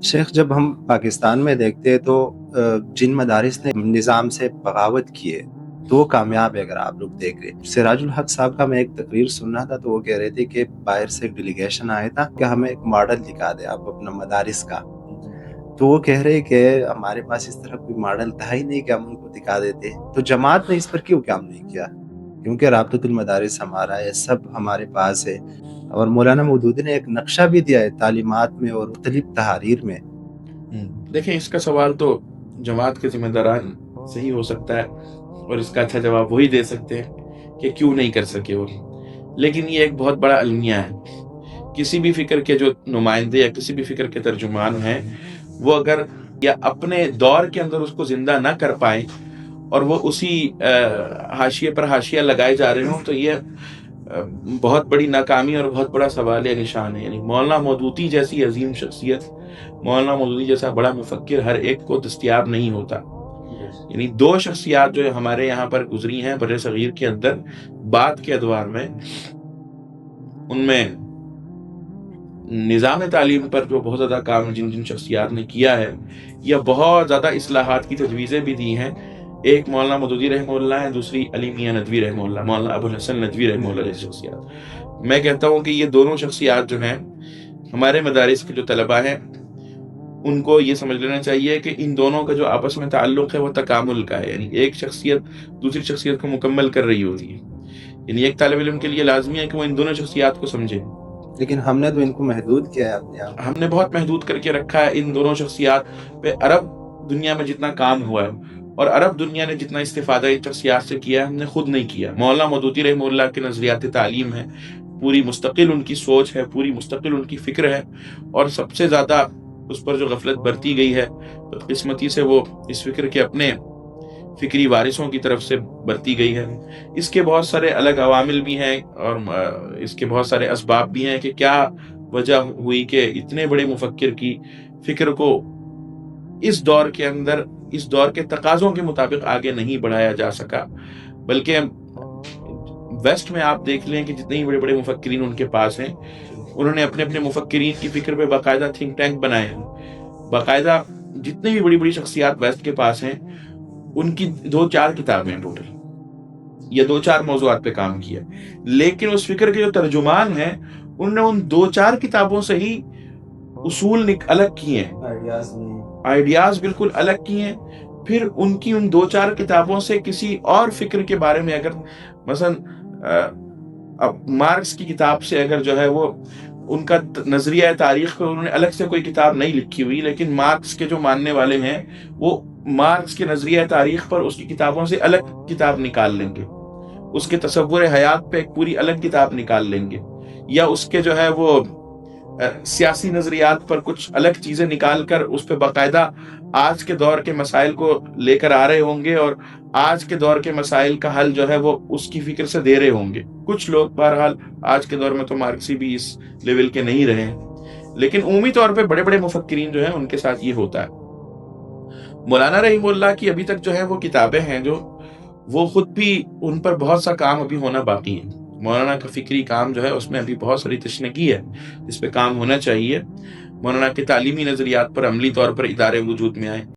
شیخ، جب ہم پاکستان میں دیکھتے ہیں تو جن مدارس نے نظام سے بغاوت کی ہے تو وہ کامیاب ہے. اگر آپ لوگ دیکھ رہے ہیں، سراج الحق صاحب کا میں ایک تقریر سن رہا تھا تو وہ کہہ رہے تھے کہ باہر سے ایک ڈیلیگیشن آیا تھا کہ ہمیں ایک ماڈل دکھا دے آپ اپنا مدارس کا. تو وہ کہہ رہے کہ ہمارے پاس اس طرح کوئی ماڈل تھا ہی نہیں کہ ہم ان کو دکھا دیتے. تو جماعت نے اس پر کیوں کام نہیں کیا؟ کیونکہ رابطۃ المدارس ہمارا ہے، سب ہمارے پاس ہے، اور مولانا مودودی نے ایک نقشہ بھی دیا ہے تعلیمات میں اور مختلف تحاریر میں. دیکھیں، اس کا سوال تو جماعت کے ذمہ داران سے ہی ہو سکتا ہے، اور اس کا اچھا جواب وہی دے سکتے ہیں کہ کیوں نہیں کر سکے وہ. لیکن یہ ایک بہت بڑا المیہ ہے. کسی بھی فکر کے جو نمائندے یا کسی بھی فکر کے ترجمان ہیں، وہ اگر یا اپنے دور کے اندر اس کو زندہ نہ کر پائیں اور وہ اسی حاشیے پر حاشیہ لگائے جا رہے ہوں، تو یہ بہت بڑی ناکامی اور بہت بڑا سوال نشان ہے. یعنی مولانا مودودی جیسی عظیم شخصیت، مولانا مودودی جیسا بڑا مفکر ہر ایک کو دستیاب نہیں ہوتا. یعنی دو شخصیات جو ہمارے یہاں پر گزری ہیں بر صغیر کے اندر بعد کے ادوار میں، ان میں نظام تعلیم پر جو بہت زیادہ کام جن جن شخصیات نے کیا ہے یا بہت زیادہ اصلاحات کی تجویزیں بھی دی ہیں، ایک مولانا مودودی رحمہ اللہ ہے، دوسری علی میاں ندوی رحمہ اللہ، مولانا ابو الحسن ندوی رحمہ اللہ جیسی شخصیات. میں کہتا ہوں کہ یہ دونوں شخصیات جو ہیں، ہمارے مدارس کے جو طلباء ہیں ان کو یہ سمجھ لینا چاہیے کہ ان دونوں کا جو آپس میں تعلق ہے وہ تکامل کا ہے. یعنی ایک شخصیت دوسری شخصیت کو مکمل کر رہی ہوتی ہے. یعنی ایک طالب علم کے لیے لازمی ہے کہ وہ ان دونوں شخصیات کو سمجھے. لیکن ہم نے تو ان کو محدود کیا ہے اپنے آپ. ہم نے بہت محدود کر کے رکھا ہے ان دونوں شخصیات پہ. عرب دنیا میں جتنا کام ہوا ہے اور عرب دنیا نے جتنا استفادہ ان شخصیات سے کیا ہے، ہم نے خود نہیں کیا. مولانا مودودی رحمہ اللہ کے نظریات تعلیم ہے، پوری مستقل ان کی سوچ ہے، پوری مستقل ان کی فکر ہے، اور سب سے زیادہ اس پر جو غفلت برتی گئی ہے بدقسمتی سے وہ اس فکر کے اپنے فکری وارثوں کی طرف سے برتی گئی ہے. اس کے بہت سارے الگ عوامل بھی ہیں اور اس کے بہت سارے اسباب بھی ہیں کہ کیا وجہ ہوئی کہ اتنے بڑے مفکر کی فکر کو اس دور کے اندر اس دور کے تقاضوں کے مطابق آگے نہیں بڑھایا جا سکا. بلکہ ویسٹ میں آپ دیکھ لیں کہ جتنے ہی بڑے بڑے مفکرین ان کے پاس ہیں، انہوں نے اپنے اپنے مفکرین کی فکر پہ باقاعدہ تھنک ٹینک بنائے ہیں. باقاعدہ جتنے بھی بڑی بڑی شخصیات ویسٹ کے پاس ہیں، ان کی 2-4 کتابیں ہیں ٹوٹل، یا 2-4 موضوعات پہ کام کیا. لیکن اس فکر کے جو ترجمان ہیں، انہوں نے ان 2-4 کتابوں سے ہی اصول الگ کیے ہیں، آئیڈیاز بالکل الگ کیے ہیں. پھر ان کی ان 2-4 کتابوں سے کسی اور فکر کے بارے میں اگر مثلا مارکس کی کتاب سے اگر جو ہے وہ ان کا نظریہ تاریخ کو انہوں نے الگ سے کوئی کتاب نہیں لکھی ہوئی، لیکن مارکس کے جو ماننے والے ہیں وہ مارکس کے نظریہ تاریخ پر اس کی کتابوں سے الگ کتاب نکال لیں گے، اس کے تصور حیات پہ ایک پوری الگ کتاب نکال لیں گے، یا اس کے جو ہے وہ سیاسی نظریات پر کچھ الگ چیزیں نکال کر اس پہ باقاعدہ آج کے دور کے مسائل کو لے کر آ رہے ہوں گے، اور آج کے دور کے مسائل کا حل جو ہے وہ اس کی فکر سے دے رہے ہوں گے. کچھ لوگ بہرحال آج کے دور میں تو مارکسی بھی اس لیول کے نہیں رہے ہیں، لیکن عمومی طور پہ بڑے بڑے مفکرین جو ہیں ان کے ساتھ یہ ہوتا ہے. مولانا رحمہ اللہ کی ابھی تک جو ہے وہ کتابیں ہیں جو وہ خود بھی ان پر بہت سا کام ابھی ہونا باقی ہے. مولانا کا فکری کام جو ہے اس میں ابھی بہت ساری تشنگی ہے جس پہ کام ہونا چاہیے. مولانا کے تعلیمی نظریات پر عملی طور پر ادارے وجود میں آئے.